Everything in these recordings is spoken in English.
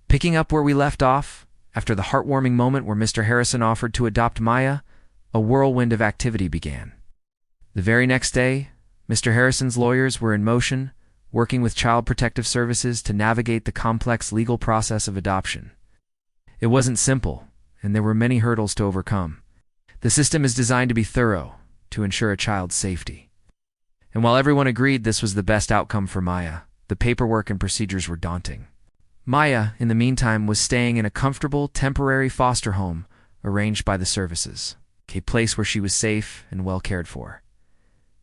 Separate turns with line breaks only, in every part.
Picking up where we left off, after the heartwarming moment where Mr. Harrison offered to adopt Maya, a whirlwind of activity began. The very next day, Mr. Harrison's lawyers were in motion, working with Child Protective Services to navigate the complex legal process of adoption. It wasn't simple, and there were many hurdles to overcome. The system is designed to be thorough, to ensure a child's safety. And while everyone agreed this was the best outcome for Maya, the paperwork and procedures were daunting. Maya, in the meantime, was staying in a comfortable, temporary foster home arranged by the services, a place where she was safe and well cared for.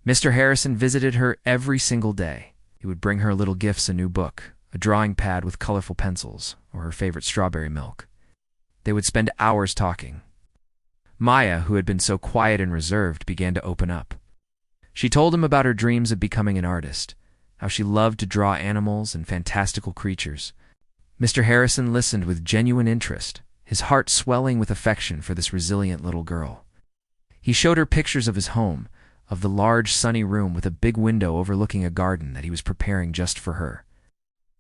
Mr. Harrison visited her every single day. He would bring her little gifts, a new book, a drawing pad with colorful pencils, or her favorite strawberry milk. They would spend hours talking. Maya, who had been so quiet and reserved, began to open up. She told him about her dreams of becoming an artist, how she loved to draw animals and fantastical creatures. Mr. Harrison listened with genuine interest, his heart swelling with affection for this resilient little girl. He showed her pictures of his home, of the large sunny room with a big window overlooking a garden that he was preparing just for her.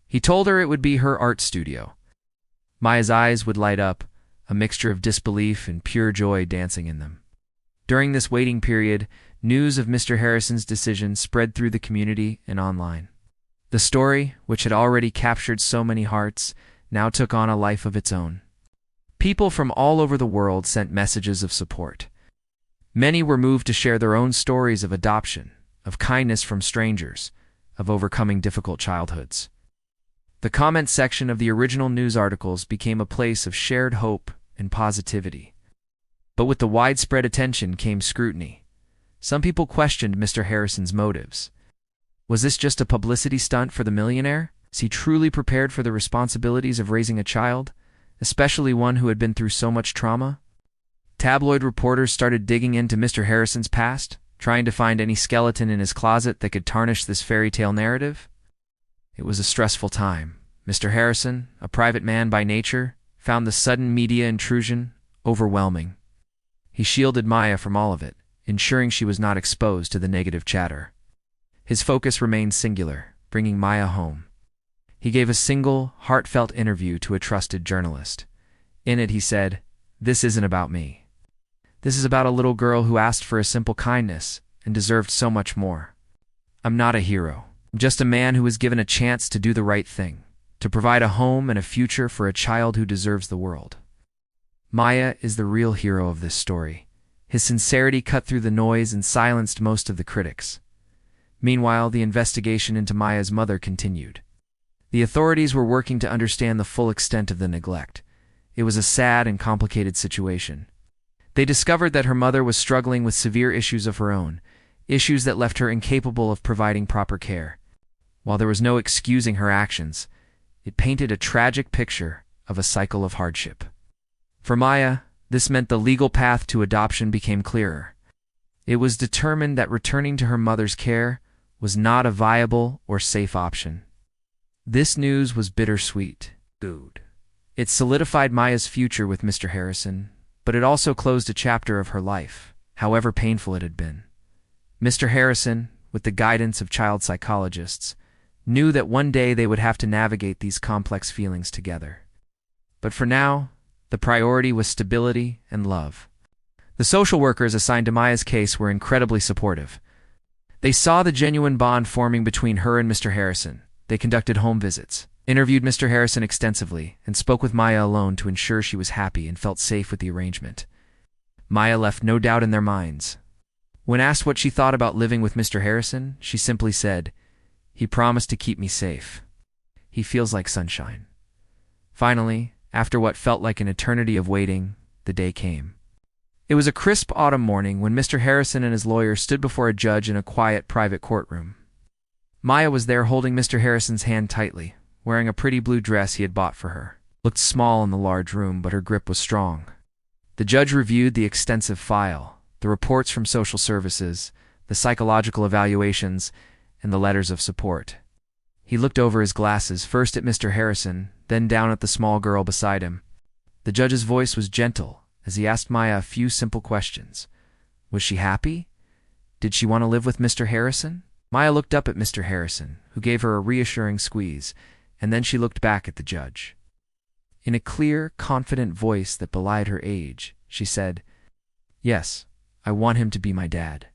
He told her it would be her art studio. Maya's eyes would light up, a mixture of disbelief and pure joy dancing in them. During this waiting period, news of Mr. Harrison's decision spread through the community and online. The story, which had already captured so many hearts, now took on a life of its own. People from all over the world sent messages of support. Many were moved to share their own stories of adoption, of kindness from strangers, of overcoming difficult childhoods. The comment section of the original news articles became a place of shared hope and positivity. But with the widespread attention came scrutiny. Some people questioned Mr. Harrison's motives. Was this just a publicity stunt for the millionaire? Is he truly prepared for the responsibilities of raising a child, especially one who had been through so much trauma? Tabloid reporters started digging into Mr. Harrison's past, trying to find any skeleton in his closet that could tarnish this fairy tale narrative. It was a stressful time. Mr. Harrison, a private man by nature, found the sudden media intrusion overwhelming. He shielded Maya from all of it, ensuring she was not exposed to the negative chatter. His focus remained singular, bringing Maya home. He gave a single, heartfelt interview to a trusted journalist. In it, he said, "This isn't about me. This is about a little girl who asked for a simple kindness and deserved so much more. I'm not a hero. I'm just a man who was given a chance to do the right thing, to provide a home and a future for a child who deserves the world." Maya is the real hero of this story. His sincerity cut through the noise and silenced most of the critics. Meanwhile, the investigation into Maya's mother continued. The authorities were working to understand the full extent of the neglect. It was a sad and complicated situation. They discovered that her mother was struggling with severe issues of her own, issues that left her incapable of providing proper care. While there was no excusing her actions, it painted a tragic picture of a cycle of hardship. For Maya, this meant the legal path to adoption became clearer. It was determined that returning to her mother's care was not a viable or safe option. This news was bittersweet. It solidified Maya's future with Mr. Harrison, but it also closed a chapter of her life, however painful it had been. Mr. Harrison, with the guidance of child psychologists, knew that one day they would have to navigate these complex feelings together. But for now, the priority was stability and love. The social workers assigned to Maya's case were incredibly supportive. They saw the genuine bond forming between her and Mr. Harrison. They conducted home visits, interviewed Mr. Harrison extensively, and spoke with Maya alone to ensure she was happy and felt safe with the arrangement. Maya left no doubt in their minds. When asked what she thought about living with Mr. Harrison, she simply said, "He promised to keep me safe. He feels like sunshine." Finally, after what felt like an eternity of waiting, the day came. It was a crisp autumn morning when Mr. Harrison and his lawyer stood before a judge in a quiet, private courtroom. Maya was there holding Mr. Harrison's hand tightly, wearing a pretty blue dress he had bought for her. Looked small in the large room, but her grip was strong. The judge reviewed the extensive file, the reports from social services, the psychological evaluations, and the letters of support. He looked over his glasses, first at Mr. Harrison, then down at the small girl beside him. The judge's voice was gentle as he asked Maya a few simple questions. Was she happy? Did she want to live with Mr. Harrison? Maya looked up at Mr. Harrison, who gave her a reassuring squeeze, and then she looked back at the judge. In a clear, confident voice that belied her age, she said, "Yes, I want him to be my dad."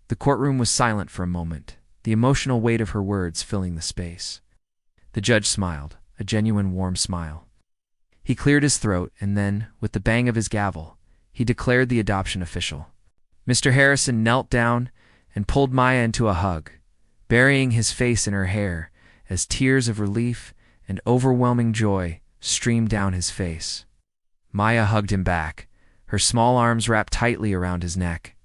The courtroom was silent for a moment, the emotional weight of her words filling the space. The judge smiled, a genuine warm smile. He cleared his throat, and then, with the bang of his gavel, he declared the adoption official. Mr. Harrison knelt down and pulled Maya into a hug, burying his face in her hair as tears of relief and overwhelming joy streamed down his face. Maya hugged him back, her small arms wrapped tightly around his neck.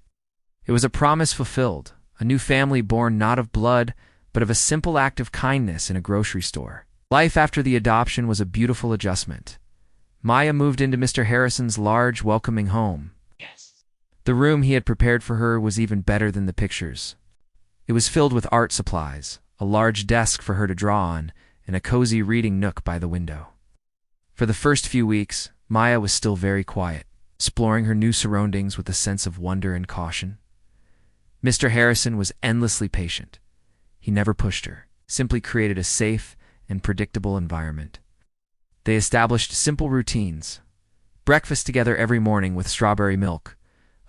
It was a promise fulfilled, a new family born not of blood, but of a simple act of kindness in a grocery store. Life after the adoption was a beautiful adjustment. Maya moved into Mr. Harrison's large, welcoming home. The room he had prepared for her was even better than the pictures. It was filled with art supplies, a large desk for her to draw on, and a cozy reading nook by the window. For the first few weeks, Maya was still very quiet, exploring her new surroundings with a sense of wonder and caution. Mr. Harrison was endlessly patient. He never pushed her, simply created a safe and predictable environment. They established simple routines: breakfast together every morning with strawberry milk,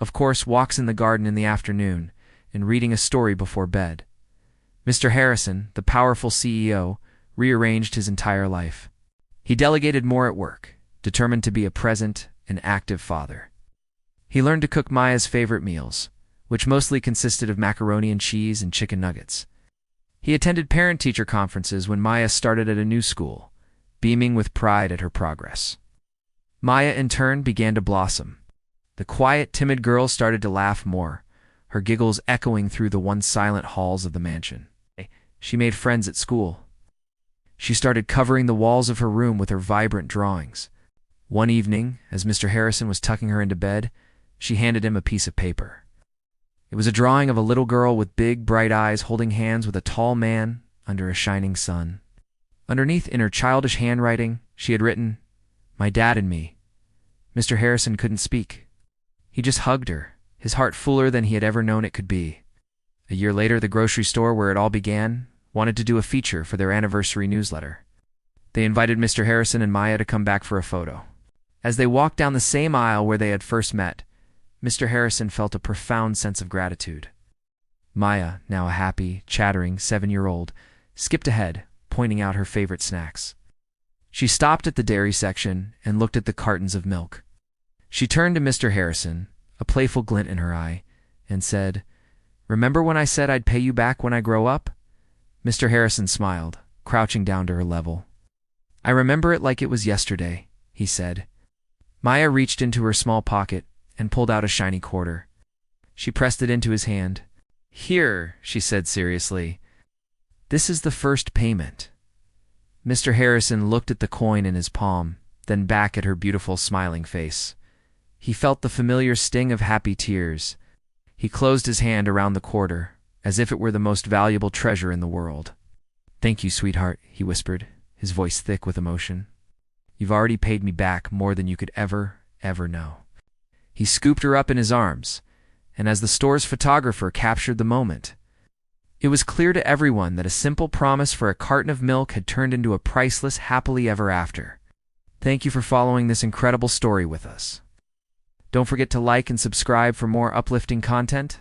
of course walks in the garden in the afternoon, and reading a story before bed. Mr. Harrison, the powerful CEO, rearranged his entire life. He delegated more at work, determined to be a present and active father. He learned to cook Maya's favorite meals, which mostly consisted of macaroni and cheese and chicken nuggets. He attended parent-teacher conferences when Maya started at a new school, beaming with pride at her progress. Maya, in turn, began to blossom. The quiet, timid girl started to laugh more, her giggles echoing through the once silent halls of the mansion. She made friends at school. She started covering the walls of her room with her vibrant drawings. One evening, as Mr. Harrison was tucking her into bed, she handed him a piece of paper. It was a drawing of a little girl with big, bright eyes holding hands with a tall man under a shining sun. Underneath, in her childish handwriting, she had written, "My dad and me." Mr. Harrison couldn't speak. He just hugged her, his heart fuller than he had ever known it could be. A year later, the grocery store where it all began wanted to do a feature for their anniversary newsletter. They invited Mr. Harrison and Maya to come back for a photo. As they walked down the same aisle where they had first met, Mr. Harrison felt a profound sense of gratitude. Maya, now a happy, chattering 7-year-old, skipped ahead, pointing out her favorite snacks. She stopped at the dairy section and looked at the cartons of milk. She turned to Mr. Harrison, a playful glint in her eye, and said, "Remember when I said I'd pay you back when I grow up?" Mr. Harrison smiled, crouching down to her level. "I remember it like it was yesterday," he said. Maya reached into her small pocket and pulled out a shiny quarter. She pressed it into his hand. "Here," she said seriously. "This is the first payment." Mr. Harrison looked at the coin in his palm, then back at her beautiful smiling face. He felt the familiar sting of happy tears. He closed his hand around the quarter, as if it were the most valuable treasure in the world. "Thank you, sweetheart," he whispered, his voice thick with emotion. "You've already paid me back more than you could ever know." He scooped her up in his arms, and as the store's photographer captured the moment, it was clear to everyone that a simple promise for a carton of milk had turned into a priceless happily ever after. Thank you for following this incredible story with us. Don't forget to like and subscribe for more uplifting content.